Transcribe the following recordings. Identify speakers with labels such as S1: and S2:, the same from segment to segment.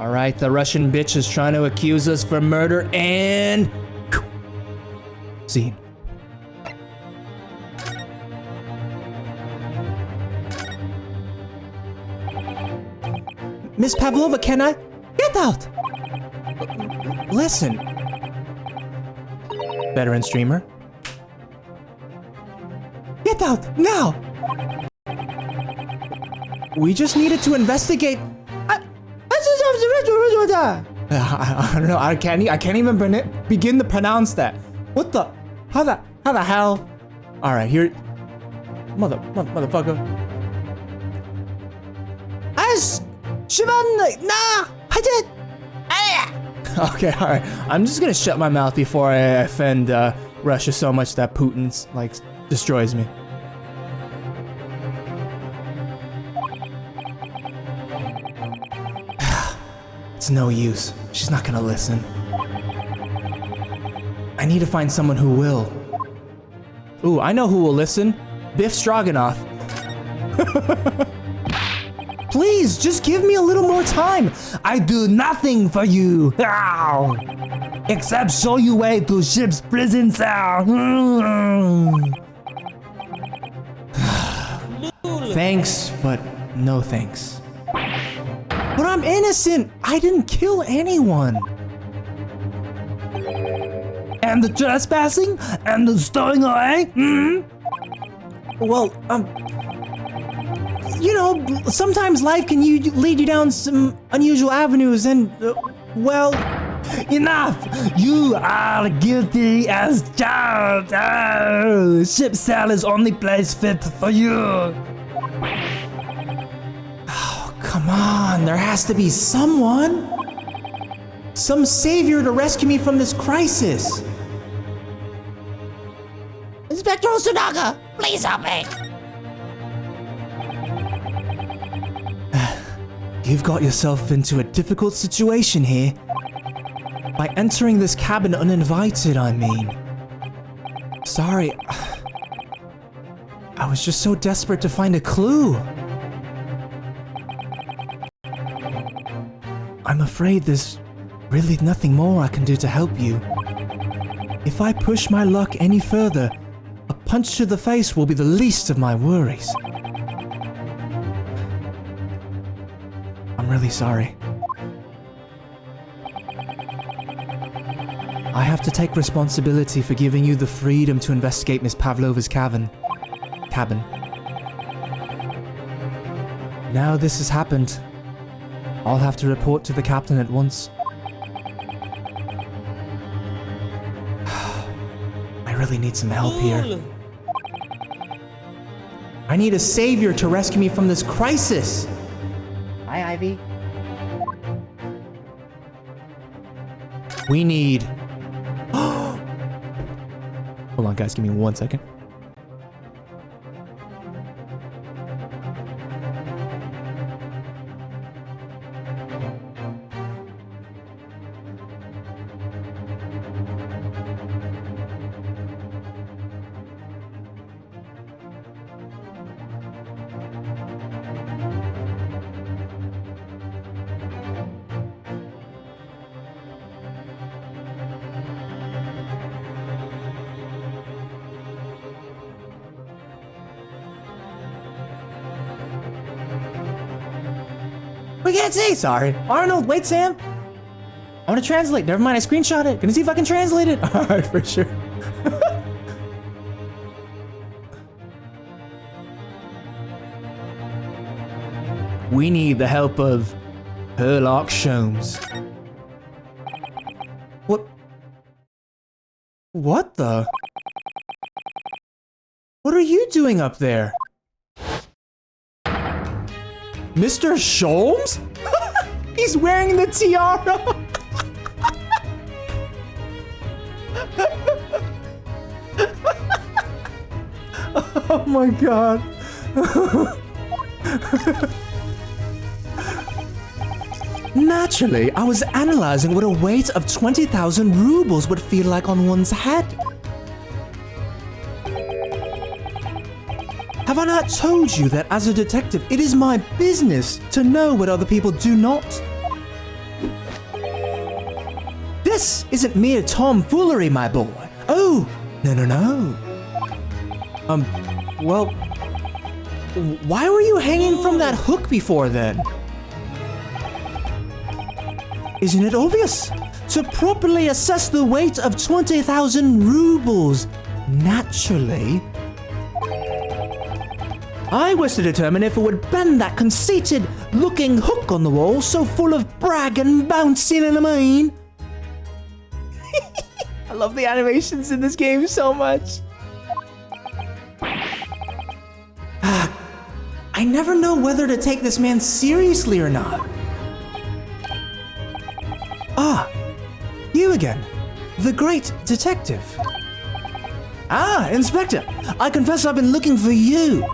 S1: Alright, the Russian bitch is trying to accuse us for murder and... Scene. Miss Pavlova, can I? Get out! Listen. Veteran streamer. Get out, now! We just needed to investigate... I don't know, I can't even begin to pronounce that. What the? How the hell? Alright, here... Motherfucker. Okay, alright. I'm just gonna shut my mouth before I offend Russia so much that Putin's, like, destroys me. It's no use. She's not gonna listen. I need to find someone who will. Ooh, I know who will listen. Biff Stroganoff. Please, just give me a little more time. I do nothing for you. Ow. Except show you way to ship's prison cell. Thanks, but no thanks. But I'm innocent. I didn't kill anyone. And the trespassing? And the stowing away? Well, you know, sometimes life can lead you down some unusual avenues and, well, enough! You are guilty as charged! Oh, ship cell is only place fit for you! Oh, come on, there has to be someone! Some savior to rescue me from this crisis!
S2: Inspector Osunaga, please help me!
S1: You've got yourself into a difficult situation here. By entering this cabin uninvited, I mean. Sorry. I was just so desperate to find a clue. I'm afraid there's really nothing more I can do to help you. If I push my luck any further, a punch to the face will be the least of my worries. I'm really sorry. I have to take responsibility for giving you the freedom to investigate Miss Pavlova's cabin. Now this has happened, I'll have to report to the captain at once. I really need some help here. I need a savior to rescue me from this crisis.
S2: Hi, Ivy.
S1: We need... Hold on, guys, give me 1 second. We can't see! Sorry. Arnold, wait, Sam! I want to translate. Never mind, I screenshot it. Gonna see if I can translate it. Alright, for sure. We need the help of Herlock Sholmes. What the? What are you doing up there? Mr. Sholmes? He's wearing the tiara! Oh my god. Naturally, I was analyzing what a weight of 20,000 rubles would feel like on one's head. Have I not told you that as a detective, it is my business to know what other people do not? This isn't mere tomfoolery, my boy. Oh, no. Well, why were you hanging from that hook before then? Isn't it obvious? To properly assess the weight of 20,000 rubles, naturally, I was to determine if it would bend that conceited-looking hook on the wall so full of brag and bouncing in a mine. I love the animations in this game so much. I never know whether to take this man seriously or not. Ah, you again, the great detective. Ah, Inspector, I confess I've been looking for you.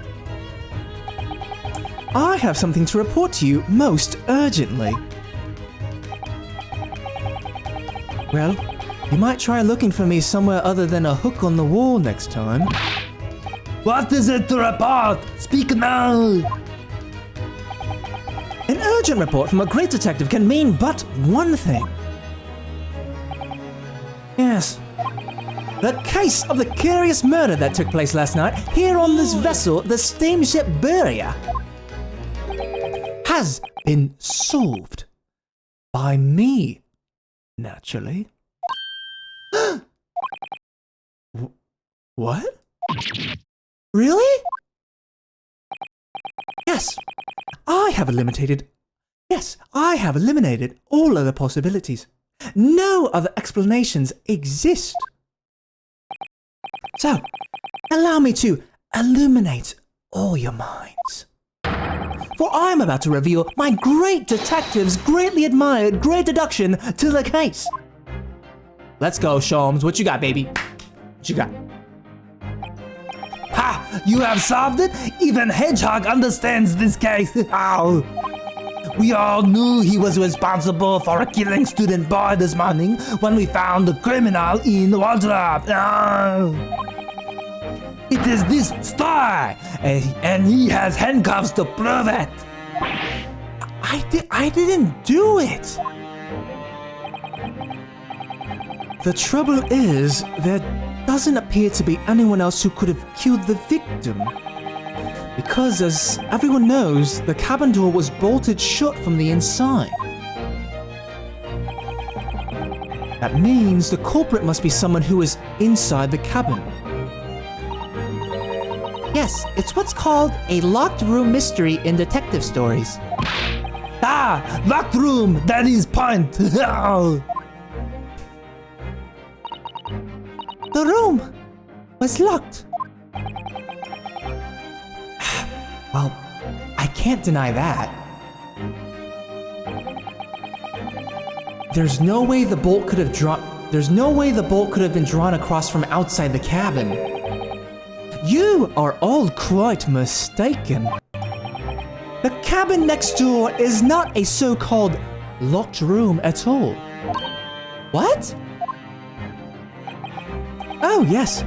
S1: I have something to report to you most urgently. Well, you might try looking for me somewhere other than a hook on the wall next time. What is it to report? Speak now! An urgent report from a great detective can mean but one thing. Yes. The case of the curious murder that took place last night here on this vessel, the steamship Beria, has been solved. By me, naturally. What? Really? Yes, I have eliminated all other possibilities. No other explanations exist. So, allow me to illuminate all your minds. For I am about to reveal my great detective's greatly admired great deduction to the case. Let's go, Sholmes. What you got, baby? What you got? Ha! You have solved it? Even Hedgehog understands this case. Ow. We all knew he was responsible for killing student boy this morning when we found the criminal in the wardrobe. Oh. It is this star, and he has handcuffs to prove it. I didn't do it. The trouble is, there doesn't appear to be anyone else who could have killed the victim. Because, as everyone knows, the cabin door was bolted shut from the inside. That means the culprit must be someone who is inside the cabin. Yes, it's what's called a locked room mystery in detective stories. Ah, locked room, that is point. The room was locked. Well, I can't deny that. There's no way the bolt could have been drawn across from outside the cabin. You are all quite mistaken. The cabin next door is not a so-called locked room at all. What? Oh yes,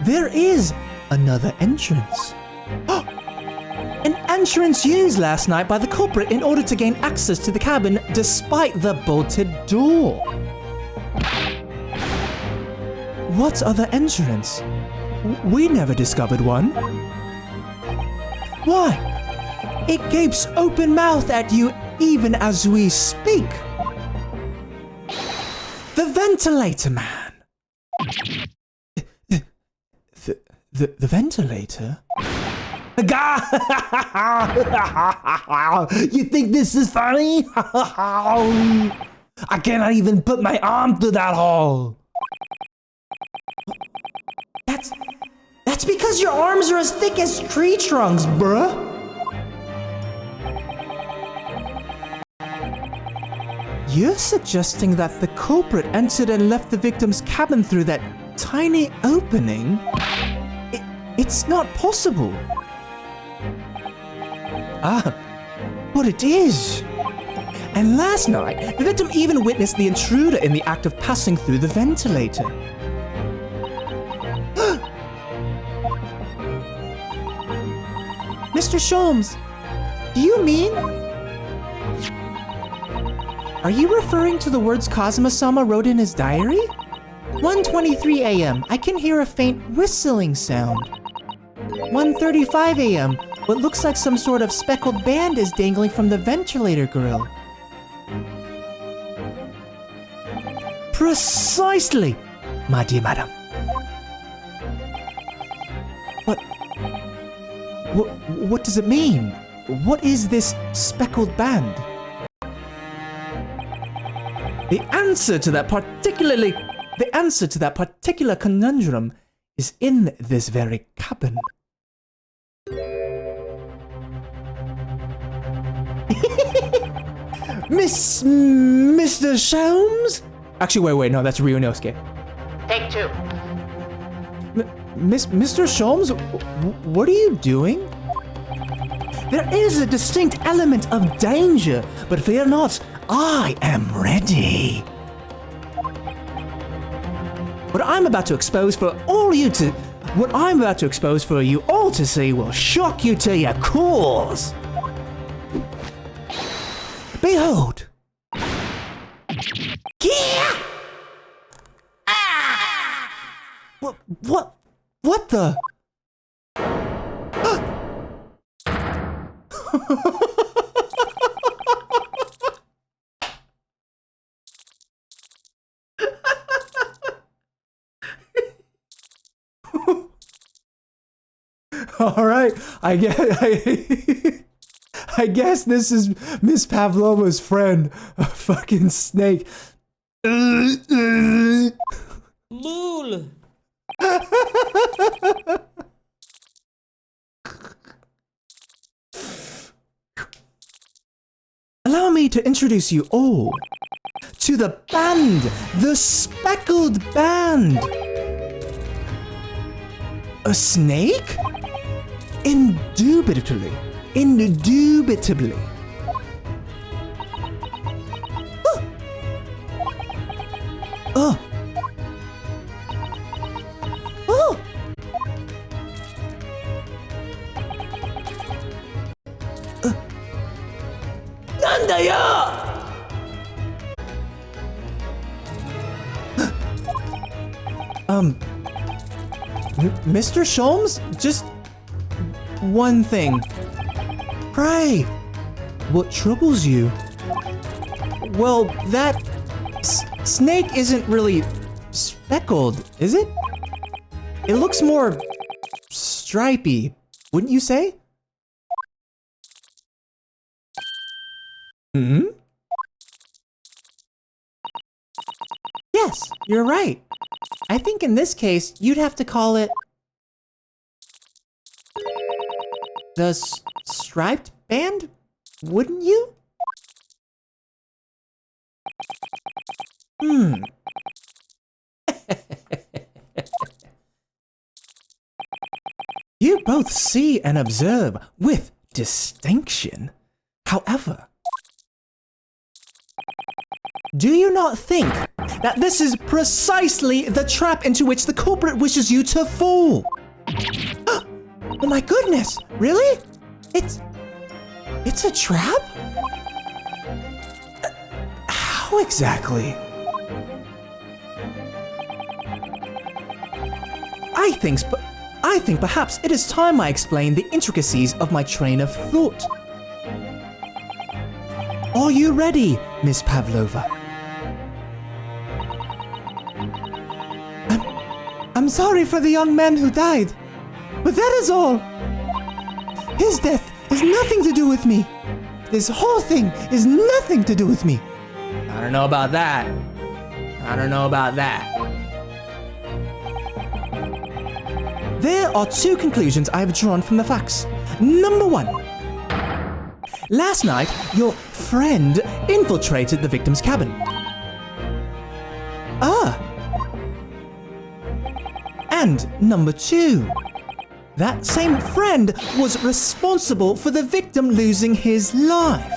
S1: there is another entrance. An entrance used last night by the culprit in order to gain access to the cabin despite the bolted door. What other entrance? We never discovered one. Why? It gapes open-mouthed at you even as we speak. The ventilator man. The ventilator? You think this is funny? I cannot even put my arm through that hole. That's because your arms are as thick as tree trunks, bruh. You're suggesting that the culprit entered and left the victim's cabin through that tiny opening? It's not possible. Ah, but it is. And last night, the victim even witnessed the intruder in the act of passing through the ventilator. Mr. Sholmes, do you mean? Are you referring to the words Kazuma-sama wrote in his diary? 1:23 a.m. I can hear a faint whistling sound. 1:35 a.m. What looks like some sort of speckled band is dangling from the ventilator grill. Precisely, my dear madam. What does it mean? What is this speckled band? The answer to that particular conundrum is in this very cabin. Mr. Sholmes? Actually, wait, no, that's Ryunosuke.
S2: Take two.
S1: Mr. Sholmes, what are you doing? There is a distinct element of danger, but fear not, I am ready. What I'm about to expose for you all to see will shock you to your cores. Behold. Yeah! Ah! What the? All right, I guess this is Miss Pavlova's friend, a fucking snake.
S3: Lul.
S1: Allow me to introduce you all to the band, the speckled band. A snake? Indubitably. Oh. Mr. Sholmes, just one thing. Pray, what troubles you? Well, that snake isn't really speckled, is it? It looks more stripy, wouldn't you say? Hmm? Yes, you're right. I think in this case, you'd have to call it the striped band, wouldn't you? You both see and observe with distinction. However, do you not think that this is precisely the trap into which the culprit wishes you to fall? Oh my goodness, really? It's a trap? How exactly? I think perhaps it is time I explain the intricacies of my train of thought. Are you ready, Miss Pavlova? I'm sorry for the young man who died, but that is all. His death has nothing to do with me. This whole thing is nothing to do with me. I don't know about that. There are two conclusions I have drawn from the facts. Number one. Last night, your friend infiltrated the victim's cabin. And number two, that same friend was responsible for the victim losing his life.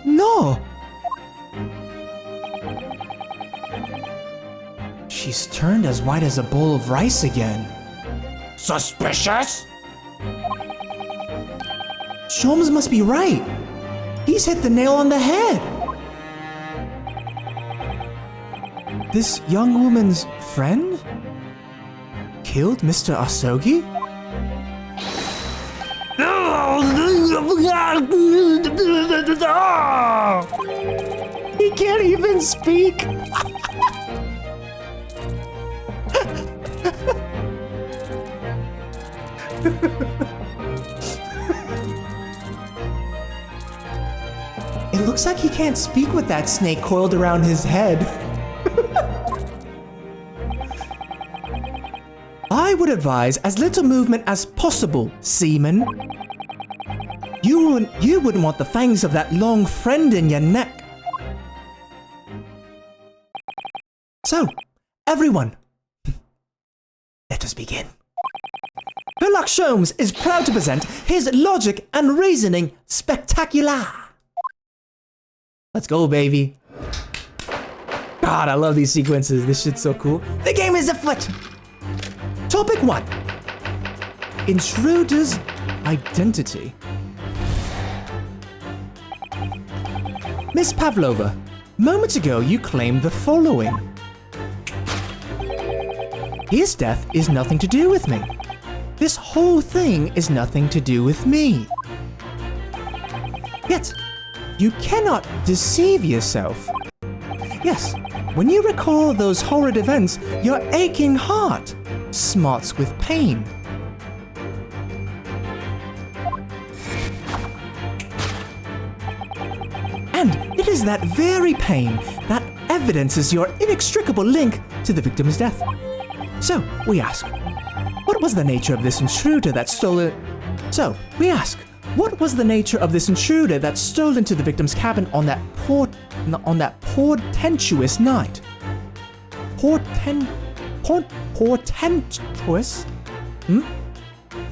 S1: No. She's turned as white as a bowl of rice again.
S2: Suspicious?
S1: Sholmes must be right. He's hit the nail on the head. This young woman's friend killed Mr. Asogi? He can't even speak. It looks like he can't speak with that snake coiled around his head. I would advise as little movement as possible, seaman. You wouldn't want the fangs of that long friend in your neck. So, everyone, let us begin. Herlock Sholmes is proud to present his logic and reasoning spectacular. Let's go, baby. God, I love these sequences. This shit's so cool. The game is afoot. Topic 1. Intruder's identity. Miss Pavlova, moments ago you claimed the following. His death is nothing to do with me. This whole thing is nothing to do with me. Yet, you cannot deceive yourself. Yes, when you recall those horrid events, your aching heart smarts with pain. And it is that very pain that evidences your inextricable link to the victim's death. So, we ask, what was the nature of this intruder that stole it? So, we ask, what was the nature of this intruder that stole into the victim's cabin on that portentous night? Portentous?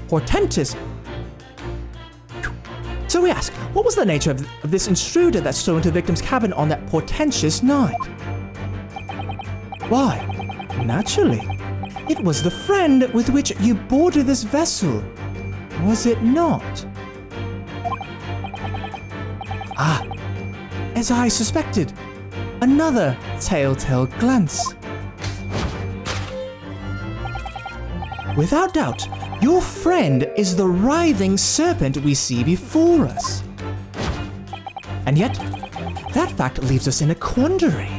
S1: Portentous. So we ask, what was the nature of this intruder that stole into the victim's cabin on that portentous night? Why, naturally, it was the friend with which you boarded this vessel, was it not? Ah, as I suspected, another telltale glance. Without doubt, your friend is the writhing serpent we see before us. And yet, that fact leaves us in a quandary.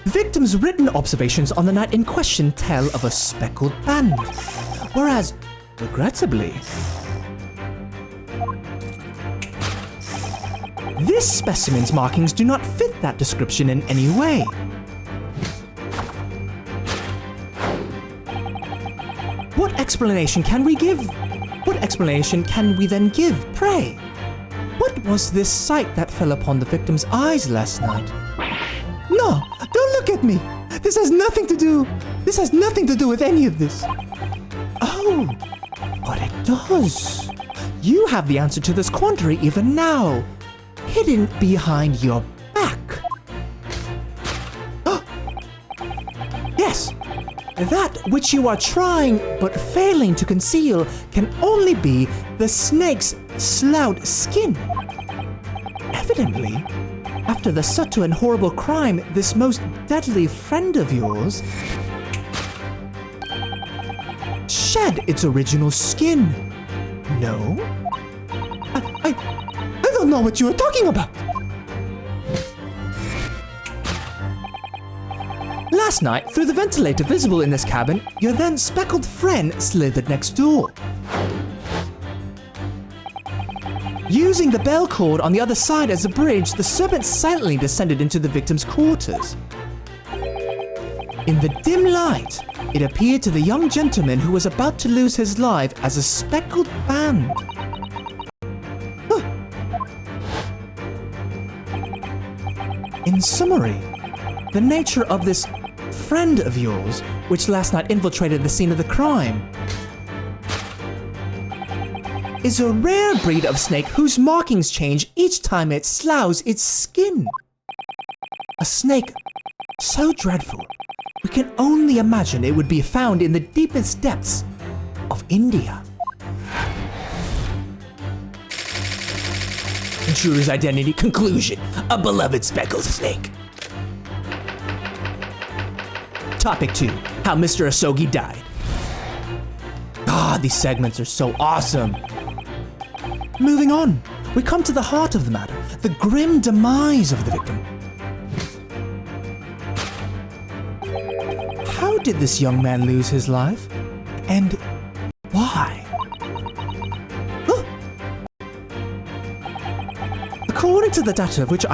S1: Victim's written observations on the night in question tell of a speckled band, whereas, regrettably, this specimen's markings do not fit that description in any way. What explanation can we give? What explanation can we then give, pray? What was this sight that fell upon the victim's eyes last night? No, don't look at me! This has nothing to do with any of this. Oh, but it does. You have the answer to this quandary even now, hidden behind your back. Yes, that which you are trying but failing to conceal can only be the snake's sloughed skin. Evidently, after the subtle and horrible crime, this most deadly friend of yours shed its original skin. No? I don't know what you are talking about. Last night, through the ventilator visible in this cabin, your then speckled friend slithered next door. Using the bell cord on the other side as a bridge, the serpent silently descended into the victim's quarters. In the dim light, it appeared to the young gentleman who was about to lose his life as a speckled band. In summary, the nature of this friend of yours, which last night infiltrated the scene of the crime, is a rare breed of snake whose markings change each time it sloughs its skin. A snake so dreadful, we can only imagine it would be found in the deepest depths of India. Intruder's identity conclusion, a beloved speckled snake. Topic 2, how Mr. Asogi died. God, these segments are so awesome. Moving on, we come to the heart of the matter, the grim demise of the victim. How did this young man lose his life? And why? According to the data of which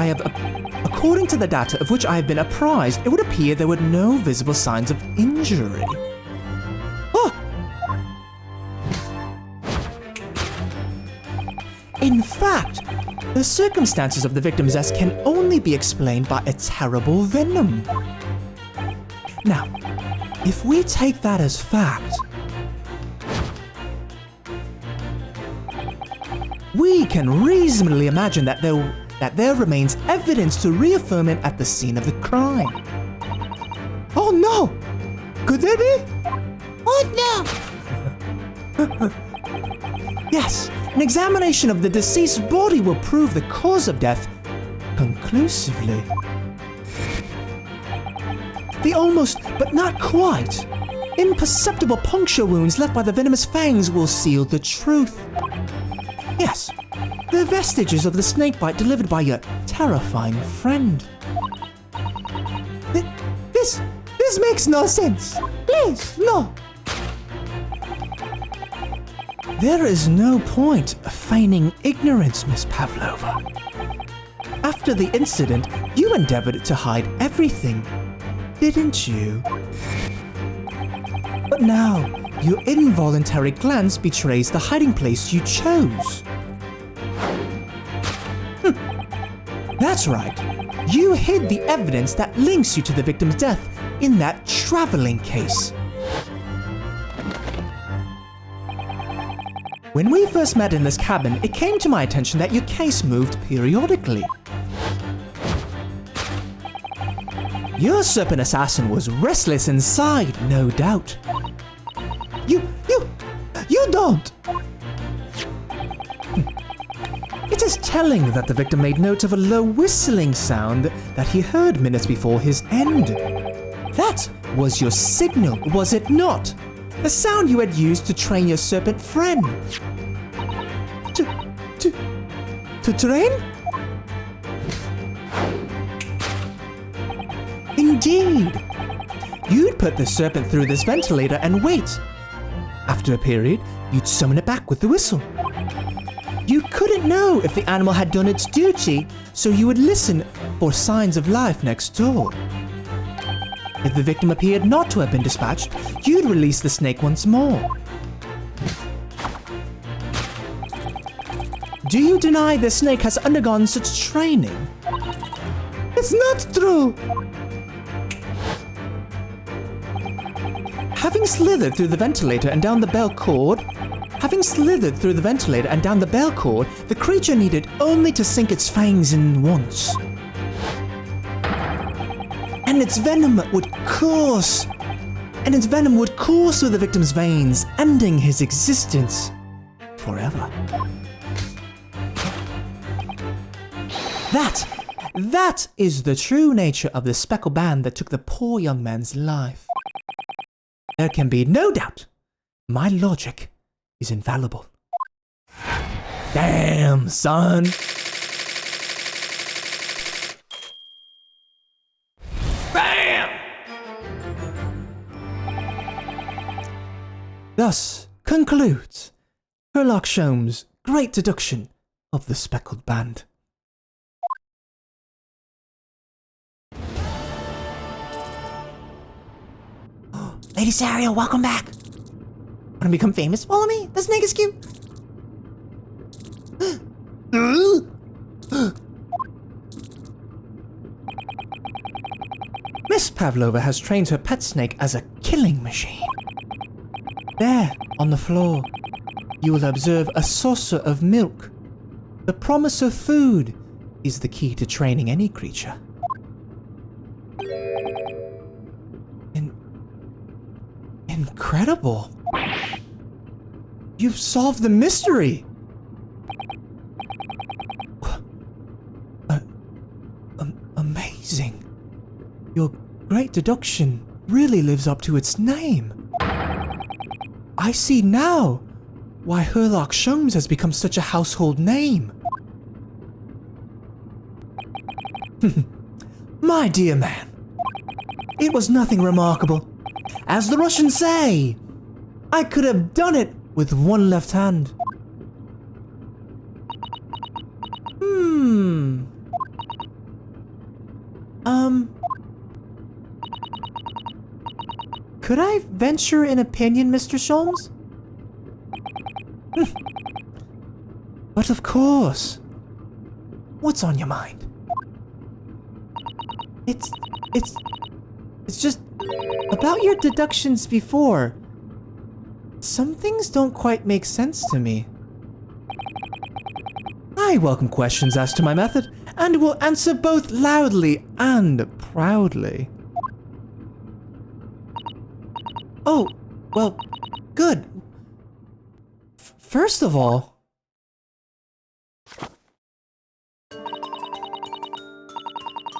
S1: I have been apprised, it would appear there were no visible signs of injury. In fact, the circumstances of the victim's death can only be explained by a terrible venom. Now, if we take that as fact, we can reasonably imagine that there remains evidence to reaffirm it at the scene of the crime. Oh no! Could there be?
S2: Oh
S1: no! Yes, an examination of the deceased's body will prove the cause of death conclusively. The almost, but not quite, imperceptible puncture wounds left by the venomous fangs will seal the truth. Yes, the vestiges of the snakebite delivered by your terrifying friend. This makes no sense. Please, no. There is no point feigning ignorance, Miss Pavlova. After the incident, you endeavored to hide everything, didn't you? But now, your involuntary glance betrays the hiding place you chose. That's right. You hid the evidence that links you to the victim's death in that traveling case. When we first met in this cabin, it came to my attention that your case moved periodically. Your serpent assassin was restless inside, no doubt. You don't! It is telling that the victim made note of a low whistling sound that he heard minutes before his end. That was your signal, was it not? The sound you had used to train your serpent friend. To train? Indeed. You'd put the serpent through this ventilator and wait. After a period, you'd summon it back with the whistle. You couldn't know if the animal had done its duty, so you would listen for signs of life next door. If the victim appeared not to have been dispatched, you'd release the snake once more. Do you deny the snake has undergone such training? It's not true! Having slithered through the ventilator and down the bell cord, the creature needed only to sink its fangs in once. And its venom would course through the victim's veins, ending his existence forever. That is the true nature of the speckled band that took the poor young man's life. There can be no doubt. My logic is infallible. Damn, son. Bam! Thus concludes Herlock Sholmes' great deduction of the speckled band.
S2: Lady Sario, welcome back.
S1: Wanna become famous? Follow me. The snake is cute. Miss Pavlova has trained her pet snake as a killing machine. There, on the floor, you will observe a saucer of milk. The promise of food is the key to training any creature. Incredible. You've solved the mystery! Amazing. Your great deduction really lives up to its name. I see now why Herlock Sholmes has become such a household name. My dear man, it was nothing remarkable. As the Russians say, I could have done it with one left hand. Could I venture an opinion, Mr. Sholmes? But of course. What's on your mind? It's just about your deductions before. Some things don't quite make sense to me. I welcome questions as to my method, and will answer both loudly and proudly. Oh, well, good. First of all,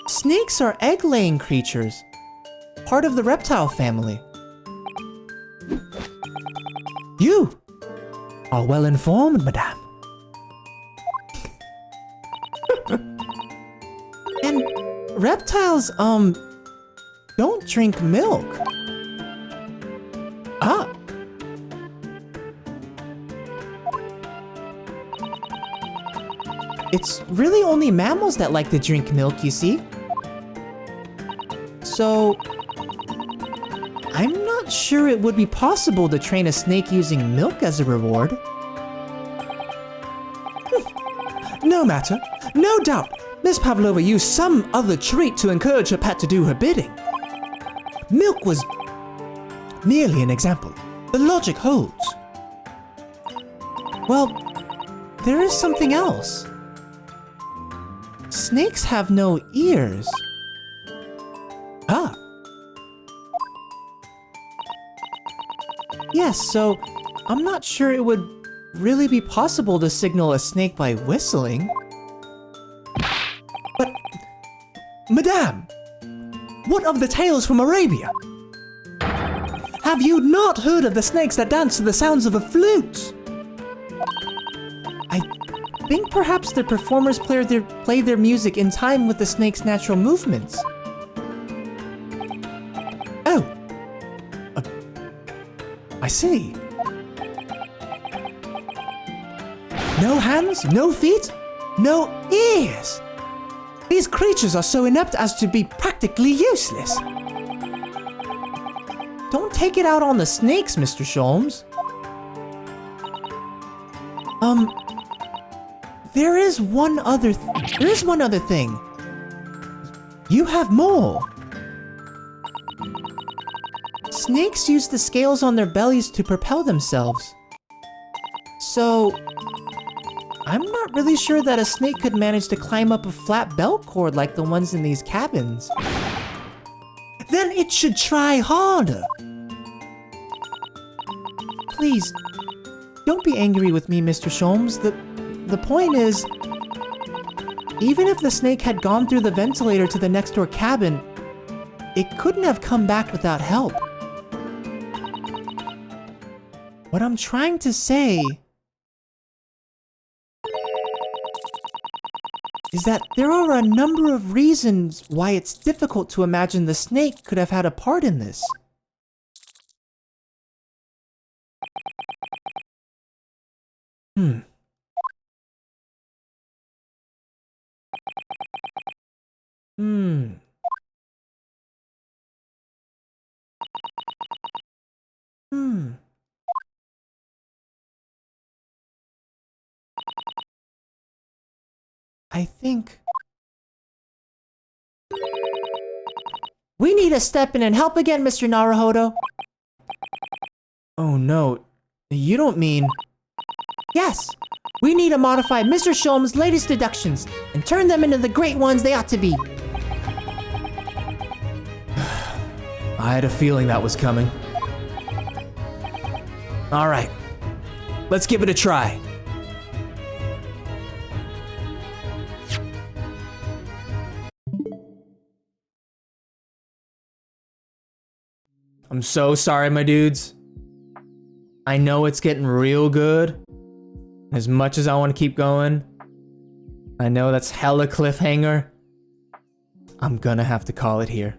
S1: snakes are egg-laying creatures, part of the reptile family. You are well informed, madame. And reptiles, don't drink milk. Ah. It's really only mammals that like to drink milk, you see. So, I'm not sure it would be possible to train a snake using milk as a reward. No matter. No doubt, Miss Pavlova used some other treat to encourage her pet to do her bidding. Milk was merely an example. The logic holds. Well, there is something else. Snakes have no ears. Ah. Yes, so I'm not sure it would really be possible to signal a snake by whistling. But, Madame, what of the tales from Arabia? Have you not heard of the snakes that dance to the sounds of a flute? I think perhaps the performers play their music in time with the snake's natural movements. Oh. I see. No hands, no feet, no ears. These creatures are so inept as to be practically useless. Don't take it out on the snakes, Mr. Sholmes. There is one other thing. You have more. Snakes use the scales on their bellies to propel themselves. So, I'm not really sure that a snake could manage to climb up a flat belt cord like the ones in these cabins. Then it should try harder. Please, don't be angry with me, Mr. Sholmes. The point is, even if the snake had gone through the ventilator to the next door cabin, it couldn't have come back without help. What I'm trying to say is that there are a number of reasons why it's difficult to imagine the snake could have had a part in this. I think we need to step in and help again, Mr. Naruhodo. Oh no, you don't mean... Yes, we need to modify Mr. Sholmes' latest deductions and turn them into the great ones they ought to be. I had a feeling that was coming. All right, Let's give it a try. I'm so sorry, my dudes. I know it's getting real good. As much as I want to keep going, I know that's hella cliffhanger. I'm gonna have to call it here.